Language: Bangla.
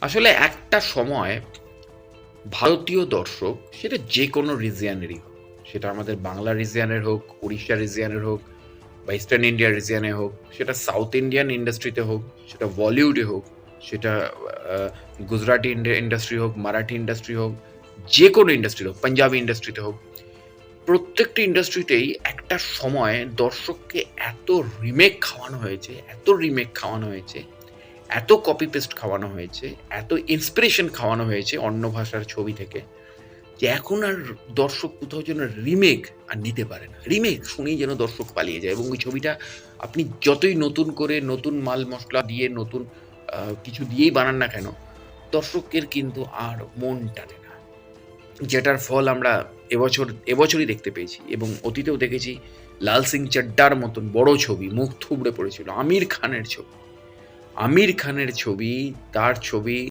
আসলে একটা সময় ভারতীয় দর্শক, সেটা যে কোনো রিজিয়নেরই হোক, সেটা আমাদের বাংলা রিজিয়নের হোক, উড়িষ্যা রিজিয়নের হোক, বা ইস্টার্ন ইন্ডিয়া রিজিয়নে হোক, সেটা সাউথ ইন্ডিয়ান ইন্ডাস্ট্রিতে হোক, সেটা বলিউডে হোক, সেটা গুজরাটি ইন্ডাস্ট্রি হোক, মারাঠি ইন্ডাস্ট্রি হোক, যে কোনো ইন্ডাস্ট্রি হোক, পাঞ্জাবি ইন্ডাস্ট্রিতে হোক, প্রত্যেকটি ইন্ডাস্ট্রিতেই একটা সময় দর্শককে এত রিমেক খাওয়ানো হয়েছে, এত রিমেক খাওয়ানো হয়েছে, এত কপি পেস্ট খাওয়ানো হয়েছে, এত ইন্সপিরেশন খাওয়ানো হয়েছে অন্য ভাষার ছবি থেকে, যে এখন আর দর্শক কোথাও যেন রিমেক আর নিতে পারে না। রিমেক শুনেই যেন দর্শক পালিয়ে যায়, এবং ওই ছবিটা আপনি যতই নতুন করে নতুন মাল মশলা দিয়ে নতুন কিছু দিয়েই বানান না কেন, দর্শকের কিন্তু আর মন টানে না। যেটার ফল আমরা এবছরই দেখতে পেয়েছি, এবং অতীতেও দেখেছি। লাল সিং চাড্ডার মতন বড় ছবি মুখ থুবড়ে পড়েছিল, আমির খানের ছবি, তার ছবি